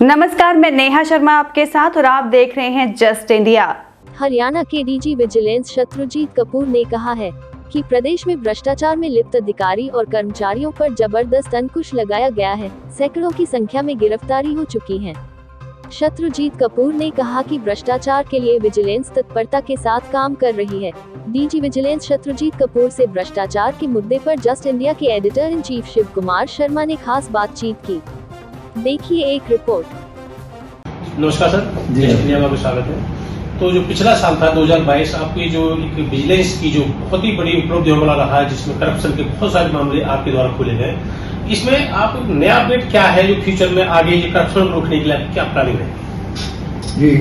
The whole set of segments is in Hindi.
नमस्कार, मैं नेहा शर्मा आपके साथ और आप देख रहे हैं जस्ट इंडिया। हरियाणा के डीजी विजिलेंस शत्रुजीत कपूर ने कहा है कि प्रदेश में भ्रष्टाचार में लिप्त अधिकारी और कर्मचारियों पर जबरदस्त अंकुश लगाया गया है। सैकड़ों की संख्या में गिरफ्तारी हो चुकी है। शत्रुजीत कपूर ने कहा कि भ्रष्टाचार के लिए विजिलेंस तत्परता के साथ काम कर रही है। डीजी विजिलेंस शत्रुजीत कपूर से भ्रष्टाचार के मुद्दे पर जस्ट इंडिया के editor in chief Shiv Kumar Sharma ने खास बातचीत की। देखिए एक रिपोर्ट। नमस्कार सर, जस्ट इंडिया में आपका स्वागत है। तो जो पिछला साल था 2022, आपकी जो एक विजिलेंस की जो बहुत ही बड़ी उपलब्धि होने वाला रहा है, जिसमें करप्शन के बहुत सारे मामले आपके द्वारा खोले गए, इसमें आप नया अपडेट क्या है जो फ्यूचर में आगे ये करप्शन को रोकने के लिए क्या प्लानिंग है? जी,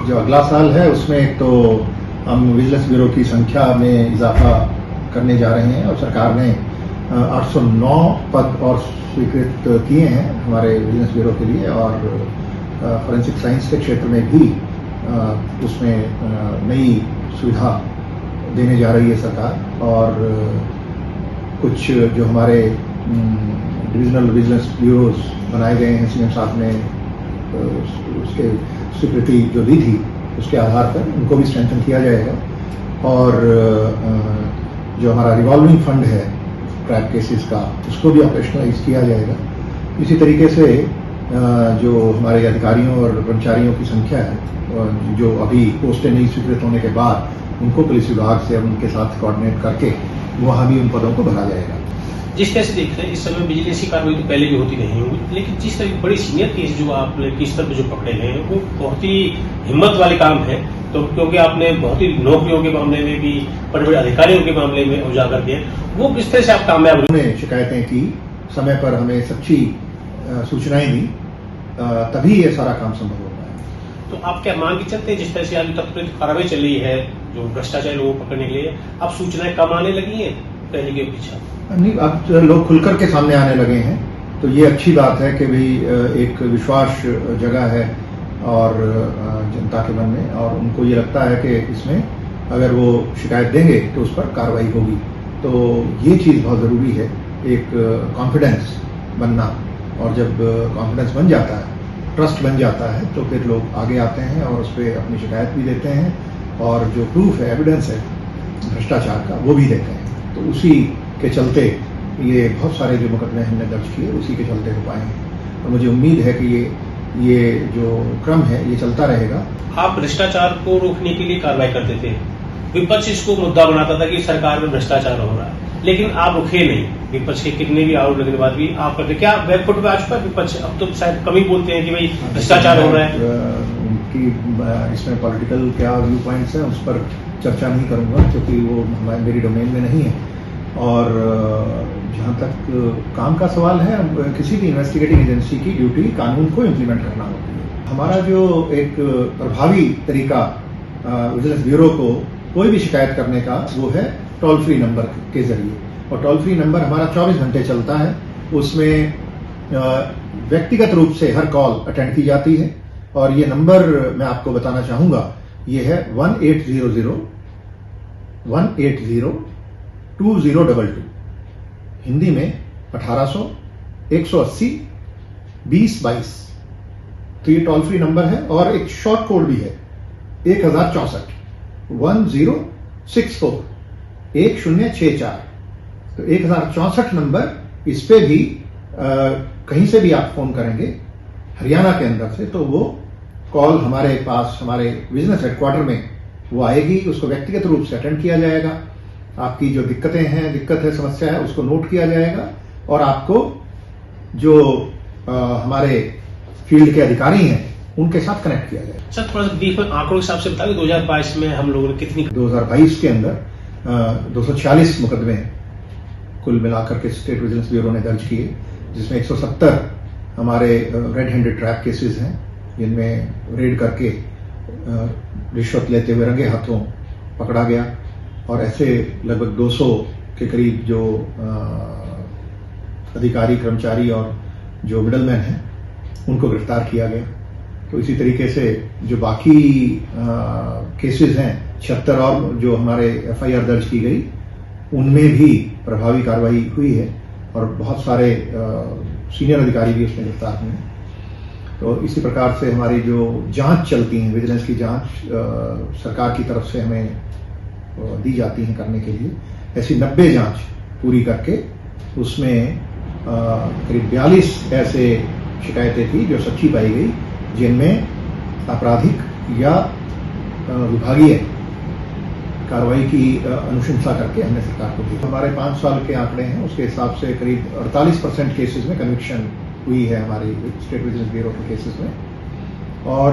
जो अगला साल है उसमें एक तो हम विजिलेंस ब्यूरो की संख्या में इजाफा करने जा रहे हैं और सरकार ने 809 पद और स्वीकृत किए हैं हमारे विजिलेंस ब्यूरो के लिए, और फॉरेंसिक साइंस के क्षेत्र में भी उसमें नई सुविधा देने जा रही है सरकार। और कुछ जो हमारे डिविजनल विजिलेंस ब्यूरोज बनाए गए हैं सीएम साहब ने उसके स्वीकृति जो दी थी, उसके आधार पर उनको भी स्ट्रेंथन किया जाएगा। और जो हमारा रिवॉल्विंग फंड है ट्रैप केसेस का, उसको भी ऑपरेशनलाइज किया जाएगा। इसी तरीके से जो हमारे अधिकारियों और कर्मचारियों की संख्या है, जो अभी पोस्टें नहीं स्वीकृत होने के बाद उनको पुलिस विभाग से उनके साथ कोऑर्डिनेट करके वहाँ भी उन पदों को भरा जाएगा। जिस तरह से देख रहे हैं इस समय विजिलेंस की कार्रवाई तो पहले भी होती नहीं होगी, लेकिन जिस तरह की बड़ी सीनियर केस जो आपने किस तरह जो पकड़े गए हैं वो बहुत ही हिम्मत वाले काम है। तो क्योंकि आपने बहुत ही नौकरियों के मामले में भी, बड़े बड़े अधिकारियों के मामले में उजागर किए, वो किस तरह से आप कामयाब हुए? उन्होंने शिकायतें की, समय पर हमें सच्ची सूचनाएं दी, तभी ये सारा काम संभव हो पाया। तो आप क्या मान के चलते हैं जिस तरह से आज तत्काल कार्रवाई चल रही है जो भ्रष्टाचारी लोगों को पकड़ने के लिए, अब सूचनाएं कम आने लगी है पहले के पीछे? नहीं, अब लोग खुलकर के सामने आने लगे हैं, तो ये अच्छी बात है कि भाई एक विश्वास जगह है और जनता के मन में, और उनको ये लगता है कि इसमें अगर वो शिकायत देंगे तो उस पर कार्रवाई होगी। तो ये चीज़ बहुत ज़रूरी है, एक कॉन्फिडेंस बनना, और जब कॉन्फिडेंस बन जाता है, ट्रस्ट बन जाता है, तो फिर लोग आगे आते हैं और उस पर अपनी शिकायत भी देते हैं, और जो प्रूफ है, एविडेंस है भ्रष्टाचार का, वो भी देते हैं। तो उसी के चलते ये बहुत सारे जो मुकदमे हमने दर्ज किए उसी के चलते हो पाए हैं, और मुझे उम्मीद है कि ये जो क्रम है ये चलता रहेगा। आप भ्रष्टाचार को रोकने के लिए कार्रवाई करते थे, विपक्ष इसको मुद्दा बनाता था कि सरकार में भ्रष्टाचार हो रहा है, लेकिन आप रुके नहीं। विपक्ष के कितने भी आरोप लगने के बाद भी आप करते, क्या बैकफुट पे आ चुका है विपक्ष? अब तो शायद कम ही बोलते हैं कि भाई भ्रष्टाचार हो रहा है। उनकी इसमें पॉलिटिकल क्या व्यू पॉइंट्स हैं उस पर चर्चा नहीं करूंगा, क्योंकि वो मेरी डोमेन में नहीं है। और जहाँ तक काम का सवाल है, किसी भी इन्वेस्टिगेटिंग एजेंसी की ड्यूटी कानून को इम्प्लीमेंट करना होती है। हमारा जो एक प्रभावी तरीका विजिलेंस ब्यूरो को कोई भी शिकायत करने का, वो है टोल फ्री नंबर के जरिए, और टोल फ्री नंबर हमारा 24 घंटे चलता है। उसमें व्यक्तिगत रूप से हर कॉल अटेंड की जाती है, और ये नंबर मैं आपको बताना चाहूंगा, ये है 1800-180-2022, हिंदी में 1800-180-2022। तो ये टोल फ्री नंबर है, और एक शॉर्ट कोड भी है 1064 1064 1064। तो 1064 नंबर, इस पे भी कहीं से भी आप फोन करेंगे हरियाणा के अंदर से, तो वो कॉल हमारे पास, हमारे बिजनेस हेडक्वार्टर में वो आएगी, उसको व्यक्तिगत रूप से अटेंड किया जाएगा। आपकी जो दिक्कत है, समस्या है, उसको नोट किया जाएगा, और आपको जो हमारे फील्ड के अधिकारी हैं उनके साथ कनेक्ट किया जाएगा। सर, थोड़ा सा ब्रीफ में आंकड़ों के हिसाब से बताइए, 2022 में हम लोगों ने कितनी? 2022 के अंदर 246 मुकदमे कुल मिलाकर के स्टेट विजिलेंस ब्यूरो ने दर्ज किए, जिसमें 170 हमारे रेड हैंडेड ट्रैप केसेस हैं, जिनमें रेड करके रिश्वत लेते हुए रंगे हाथों पकड़ा गया, और ऐसे लगभग 200 के करीब जो अधिकारी, कर्मचारी और जो मिडलमैन हैं उनको गिरफ्तार किया गया। तो इसी तरीके से जो बाकी केसेस हैं 76 और जो हमारे एफआईआर दर्ज की गई, उनमें भी प्रभावी कार्रवाई हुई है और बहुत सारे सीनियर अधिकारी भी उसमें गिरफ्तार हुए। तो इसी प्रकार से हमारी जो जांच चलती है, विजिलेंस की जांच सरकार की तरफ से हमें दी जाती है करने के लिए, ऐसी 90 जांच पूरी करके उसमें करीब 42 ऐसे शिकायतें थी जो सच्ची पाई गई, जिनमें आपराधिक या विभागीय कार्रवाई की अनुशंसा करके हमने सरकार को दी। हमारे 5 साल के आंकड़े हैं, उसके हिसाब से करीब 48% केसेस में कन्विक्शन हुई है हमारी स्टेट विजिलेंस ब्यूरो के केसेस में, और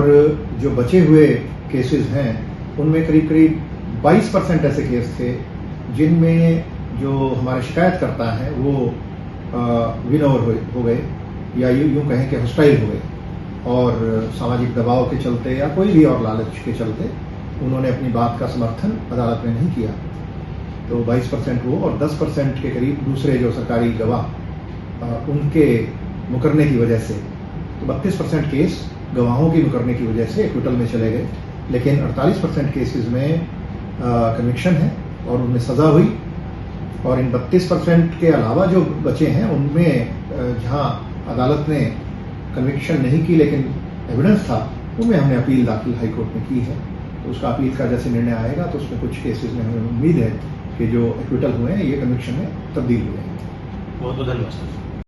जो बचे हुए केसेस हैं उनमें करीब करीब 22% ऐसे केस थे जिनमें जो हमारे शिकायतकर्ता हैं वो विन ओवर हो गए, या यूं कहें कि हॉस्टाइल हो गए, और सामाजिक दबाव के चलते या कोई भी और लालच के चलते उन्होंने अपनी बात का समर्थन अदालत में नहीं किया। तो 22% वो, और 10% के करीब दूसरे जो सरकारी गवाह उनके मुकरने की वजह से, तो 32% केस गवाहों की मुकरने की वजह से एक्विटल में चले गए, लेकिन 48% केसेस में कन्विक्शन है और उनमें सजा हुई। और इन 32% के अलावा जो बचे हैं उनमें जहां अदालत ने कन्विक्शन नहीं की लेकिन एविडेंस था, उनमें हमने अपील दाखिल हाई कोर्ट में की है। तो उसका अपील का जैसे निर्णय आएगा तो उसमें कुछ केसेस में हमें उम्मीद है कि जो एक्विटल हुए हैं ये कन्विक्शन में तब्दील हुए हैं। बहुत बहुत धन्यवाद सर।